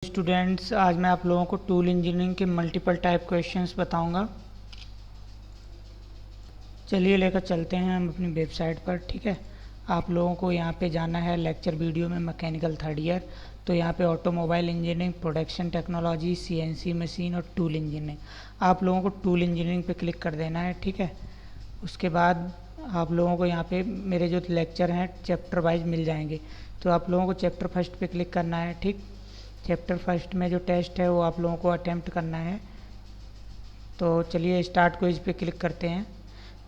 Students, आज मैं आप लोगों को टूल इंजीनियरिंग के मल्टीपल टाइप क्वेश्चंस बताऊंगा। चलिए लेकर चलते हैं हम अपनी वेबसाइट पर। ठीक है, आप लोगों को यहाँ पे जाना है लेक्चर वीडियो में मैकेनिकल थर्ड ईयर। तो यहाँ पे automobile engineering, production technology, CNC machine और टूल इंजीनियरिंग। आप लोगों को टूल इंजीनियरिंग पे क्लिक कर देना है। ठीक है, उसके बाद आप लोगों को यहाँ पे मेरे जो लेक्चर हैं चैप्टर वाइज मिल जाएंगे। तो आप लोगों को चैप्टर फर्स्ट पे क्लिक करना है। ठीक, चैप्टर फर्स्ट में जो टेस्ट है वो आप लोगों को अटेम्प्ट करना है। तो चलिए स्टार्ट क्विज पे क्लिक करते हैं।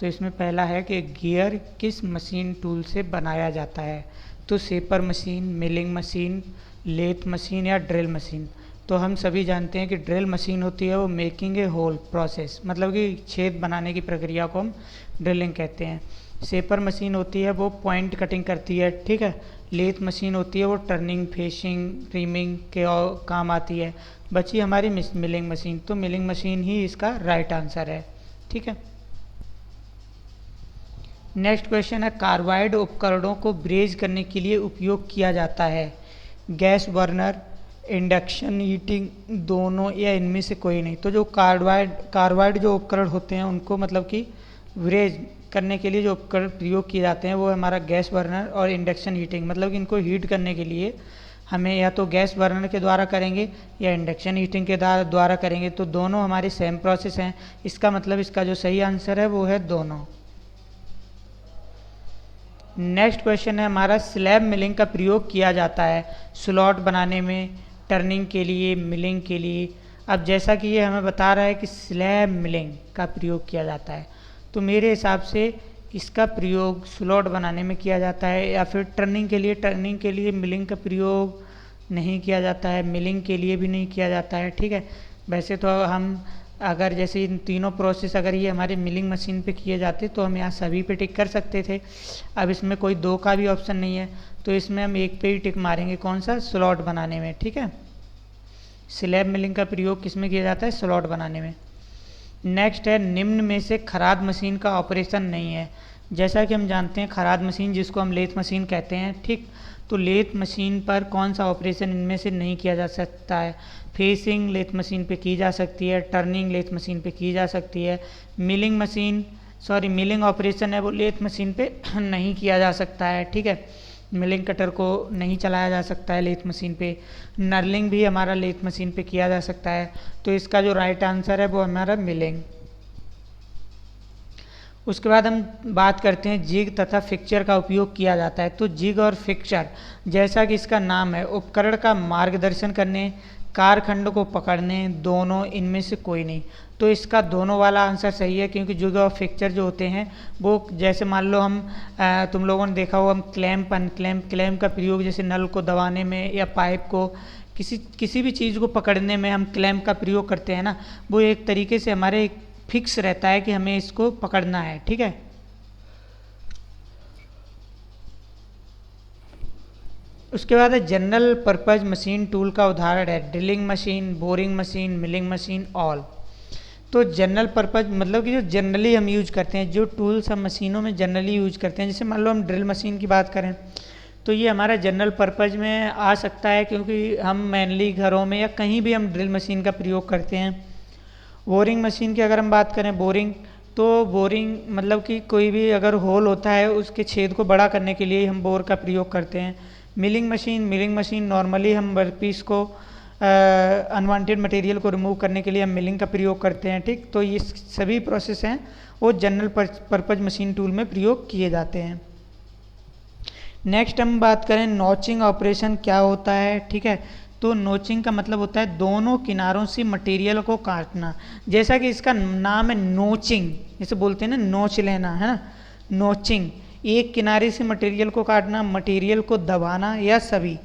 तो इसमें पहला है कि गियर किस मशीन टूल से बनाया जाता है। तो shaper machine, milling machine, lathe machine या ड्रिल मशीन। तो हम सभी जानते हैं कि ड्रिल मशीन होती है वो मेकिंग ए होल प्रोसेस, मतलब कि छेद बनाने की प्रक्रिया को हम ड्रिलिंग कहते हैं। शेपर मशीन होती है वो पॉइंट कटिंग करती है। ठीक है, लेथ मशीन होती है वो टर्निंग, फेशिंग, ट्रिमिंग के काम आती है। बची हमारी मिलिंग मशीन, तो मिलिंग मशीन ही इसका राइट आंसर है। ठीक है, नेक्स्ट क्वेश्चन है कार्बाइड उपकरणों को ब्रेज करने के लिए उपयोग किया जाता है। गैस बर्नर, इंडक्शन हीटिंग, दोनों या इनमें से कोई नहीं। तो जो कार्बाइड जो उपकरण होते हैं उनको मतलब कि ब्रेज करने के लिए जो उपकरण प्रयोग किए जाते हैं वो हमारा गैस बर्नर और इंडक्शन हीटिंग, मतलब कि इनको हीट करने के लिए हमें या तो गैस बर्नर के द्वारा करेंगे या इंडक्शन हीटिंग के द्वारा करेंगे। तो दोनों हमारे सेम प्रोसेस हैं। इसका मतलब इसका जो सही आंसर है वो है दोनों। नेक्स्ट क्वेश्चन है हमारा स्लैब मिलिंग का प्रयोग किया जाता है स्लॉट बनाने में, टर्निंग के लिए, मिलिंग के लिए। अब जैसा कि ये हमें बता रहा है कि स्लैब मिलिंग का प्रयोग किया जाता है, तो मेरे हिसाब से इसका प्रयोग स्लॉट बनाने में किया जाता है या फिर टर्निंग के लिए। टर्निंग के लिए मिलिंग का प्रयोग नहीं किया जाता है, मिलिंग के लिए भी नहीं किया जाता है। ठीक है, वैसे तो हम अगर जैसे इन तीनों प्रोसेस अगर ये हमारे मिलिंग मशीन पे किए जाते तो हम यहाँ सभी पे टिक कर सकते थे। अब इसमें कोई दो का भी ऑप्शन नहीं है, तो इसमें हम एक पे ही टिक मारेंगे, कौन सा, स्लॉट बनाने में। ठीक है, स्लैब मिलिंग का प्रयोग किस में किया जाता है, स्लॉट बनाने में। नेक्स्ट है निम्न में से खराद मशीन का ऑपरेशन नहीं है। जैसा कि हम जानते हैं खराद मशीन जिसको हम लेथ मशीन कहते हैं। ठीक, तो लेथ मशीन पर कौन सा ऑपरेशन इनमें से नहीं किया जा सकता है। फेसिंग लेथ मशीन पे की जा सकती है, टर्निंग लेथ मशीन पे की जा सकती है, मिलिंग ऑपरेशन है वो लेथ मशीन पे नहीं किया जा सकता है। ठीक है, मिलिंग कटर को नहीं चलाया जा सकता है लेथ मशीन पे। नर्लिंग भी हमारा लेथ मशीन पे किया जा सकता है। तो इसका जो राइट आंसर है वो हमारा मिलिंग। उसके बाद हम बात करते हैं जिग तथा फिक्चर का उपयोग किया जाता है। तो जिग और फिक्चर जैसा कि इसका नाम है उपकरण का मार्गदर्शन करने, कारखंड को पकड़ने, दोनों, इनमें से कोई नहीं। तो इसका दोनों वाला आंसर सही है, क्योंकि जिग और फिक्चर जो होते हैं वो जैसे मान लो हम तुम लोगों ने देखा हो हम क्लैम्प का प्रयोग जैसे नल को दबाने में या पाइप को किसी भी चीज़ को पकड़ने में हम क्लैम्प का प्रयोग करते हैं ना, वो एक तरीके से हमारे फिक्स रहता है कि हमें इसको पकड़ना है। ठीक है, उसके बाद है जनरल पर्पज मशीन टूल का उदाहरण है drilling machine, boring machine, milling machine, all. तो जनरल पर्पज मतलब कि जो जनरली हम यूज करते हैं, जो टूल्स हम मशीनों में जनरली यूज करते हैं, जैसे मान लो हम ड्रिल मशीन की बात करें तो ये हमारा जनरल पर्पज में आ सकता है, क्योंकि हम मेनली घरों में या कहीं भी हम ड्रिल मशीन का प्रयोग करते हैं। बोरिंग मशीन की अगर हम बात करें, बोरिंग मतलब कि कोई भी अगर होल होता है उसके छेद को बड़ा करने के लिए हम बोर का प्रयोग करते हैं। मिलिंग मशीन नॉर्मली हम वर्कपीस को अनवांटेड मटेरियल को रिमूव करने के लिए हम मिलिंग का प्रयोग करते हैं। ठीक, तो ये सभी प्रोसेस हैं वो जनरल पर्पज मशीन टूल में प्रयोग किए जाते हैं। नेक्स्ट हम बात करें नॉचिंग ऑपरेशन क्या होता है। ठीक है, तो नोचिंग का मतलब होता है दोनों किनारों से मटेरियल को काटना। जैसा कि इसका नाम है नोचिंग, जैसे बोलते हैं ना नोच लेना, है ना, नोचिंग, एक किनारे से मटेरियल को काटना, मटेरियल को दबाना या सभी।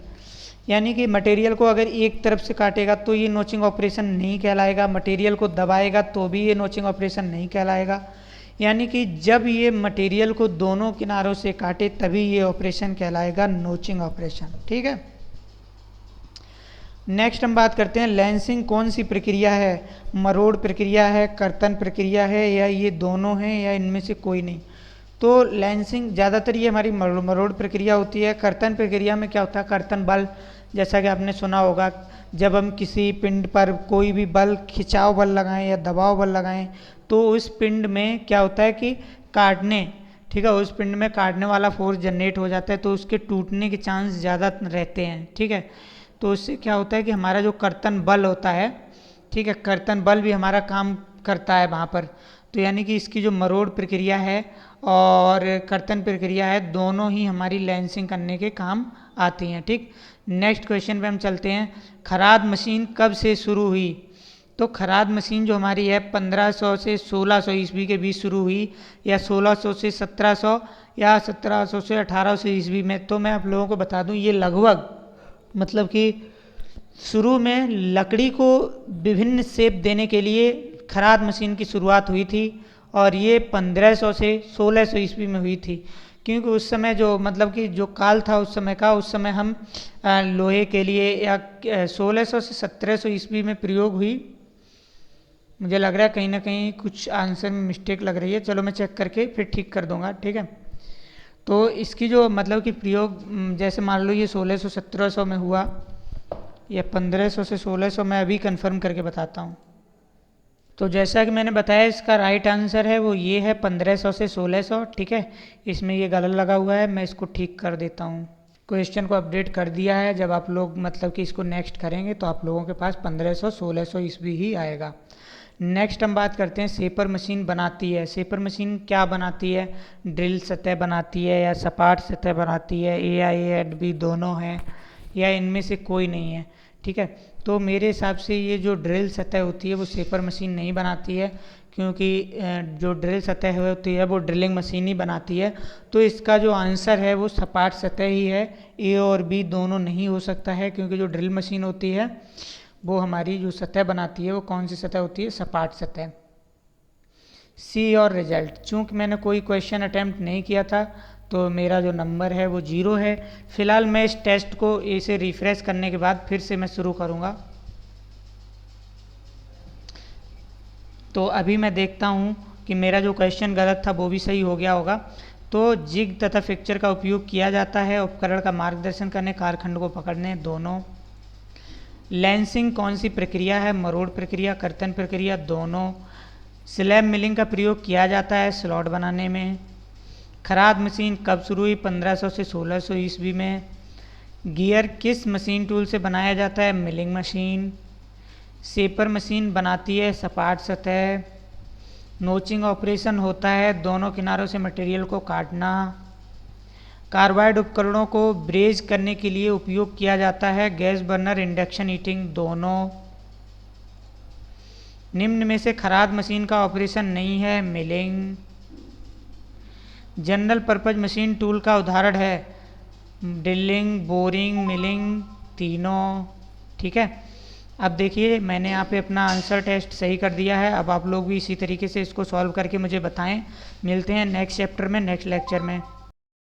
यानी कि मटेरियल को अगर एक तरफ से काटेगा तो ये नोचिंग ऑपरेशन नहीं कहलाएगा, मटेरियल को दबाएगा तो भी ये नोचिंग ऑपरेशन नहीं कहलाएगा। यानी कि जब ये मटेरियल को दोनों किनारों से काटे तभी ये ऑपरेशन कहलाएगा नोचिंग ऑपरेशन। ठीक है, नेक्स्ट हम बात करते हैं लेंसिंग कौन सी प्रक्रिया है, मरोड़ प्रक्रिया है, कर्तन प्रक्रिया है, या ये दोनों हैं या इनमें से कोई नहीं। तो लेंसिंग ज़्यादातर ये हमारी मरोड़ प्रक्रिया होती है। कर्तन प्रक्रिया में क्या होता है, कर्तन बल जैसा कि आपने सुना होगा, जब हम किसी पिंड पर कोई भी बल, खिंचाव बल लगाएं या दबाव बल लगाएं, तो उस पिंड में क्या होता है कि काटने, ठीक है, उस पिंड में काटने वाला फोर्स जनरेट हो जाता है, तो उसके टूटने के चांस ज़्यादा रहते हैं, ठीक है। तो उससे क्या होता है कि हमारा जो कर्तन बल होता है, ठीक है, कर्तन बल भी हमारा काम करता है वहाँ पर। तो यानी कि इसकी जो मरोड़ प्रक्रिया है और कर्तन प्रक्रिया है, दोनों ही हमारी लेंसिंग करने के काम आती हैं, ठीक। नेक्स्ट क्वेश्चन पे हम चलते हैं, खराद मशीन कब से शुरू हुई? तो खराद मशीन जो हमारी है 1500 से 1600 ईस्वी के बीच शुरू हुई, या 1600 से 1700, या 1700 से 1800 ईस्वी में। तो मैं आप लोगों को बता दूं, ये लगभग मतलब कि शुरू में लकड़ी को विभिन्न शेप देने के लिए खराद मशीन की शुरुआत हुई थी, और ये 1500 से 1600 ईस्वी में हुई थी, क्योंकि उस समय जो मतलब कि जो काल था उस समय का, उस समय हम लोहे के लिए, या 1600 से 1700 ईस्वी में प्रयोग हुई। मुझे लग रहा है कहीं ना कहीं कुछ आंसर में मिस्टेक लग रही है, चलो मैं चेक करके फिर ठीक कर दूंगा, ठीक है। तो इसकी जो मतलब कि प्रयोग, जैसे मान लो ये 1600-1700 में हुआ, या 1500 से 1600, मैं अभी कंफर्म करके बताता हूँ। तो जैसा कि मैंने बताया, इसका राइट आंसर है वो ये है 1500 से 1600, ठीक है। इसमें ये गलत लगा हुआ है, मैं इसको ठीक कर देता हूँ। क्वेश्चन को अपडेट कर दिया है, जब आप लोग मतलब कि इसको नेक्स्ट करेंगे तो आप लोगों के पास 1500-1600 ईस्वी ही आएगा। नेक्स्ट हम बात करते हैं सेपर मशीन बनाती है। सेपर मशीन क्या बनाती है? ड्रिल सतह बनाती है, या सपाट सतह बनाती है, ए या ए एंड बी दोनों हैं, या इनमें से कोई नहीं है, ठीक है। तो मेरे हिसाब से ये जो ड्रिल सतह होती है वो सेपर मशीन नहीं बनाती है, क्योंकि जो ड्रिल सतह होती है वो ड्रिलिंग मशीन ही बनाती है। तो इसका जो आंसर है वो सपाट सतह ही है, ए और बी दोनों नहीं हो सकता है, क्योंकि जो ड्रिल मशीन होती है वो हमारी जो सतह बनाती है वो कौन सी सतह होती है? सपाट सतह। सी और रिजल्ट, चूँकि मैंने कोई क्वेश्चन अटैम्प्ट नहीं किया था तो मेरा जो नंबर है वो 0 है। फिलहाल मैं इस टेस्ट को इसे रिफ्रेश करने के बाद फिर से मैं शुरू करूँगा। तो अभी मैं देखता हूँ कि मेरा जो क्वेश्चन गलत था वो भी सही हो गया होगा। तो जिग तथा फिक्चर का उपयोग किया जाता है उपकरण का मार्गदर्शन करने, कारखंड को पकड़ने, दोनों। लेंसिंग कौन सी प्रक्रिया है? मरोड़ प्रक्रिया, कर्तन प्रक्रिया, दोनों। स्लैब मिलिंग का प्रयोग किया जाता है स्लॉट बनाने में। खराद मशीन कब शुरू हुई? 1500 से 1600 ईस्वी में। गियर किस मशीन टूल से बनाया जाता है? Milling machine. सेपर मशीन बनाती है सपाट सतह। नोचिंग ऑपरेशन होता है दोनों किनारों से मटेरियल को काटना। कार्बाइड उपकरणों को ब्रेज करने के लिए उपयोग किया जाता है गैस बर्नर, इंडक्शन हीटिंग, दोनों। निम्न में से खराद मशीन का ऑपरेशन नहीं है? Milling. General purpose machine tool का उदाहरण है ड्रिलिंग, बोरिंग, मिलिंग, तीनों, ठीक है। अब देखिए मैंने यहाँ पे अपना आंसर टेस्ट सही कर दिया है। अब आप लोग भी इसी तरीके से इसको सॉल्व करके मुझे बताएं। मिलते हैं नेक्स्ट चैप्टर में, नेक्स्ट लेक्चर में।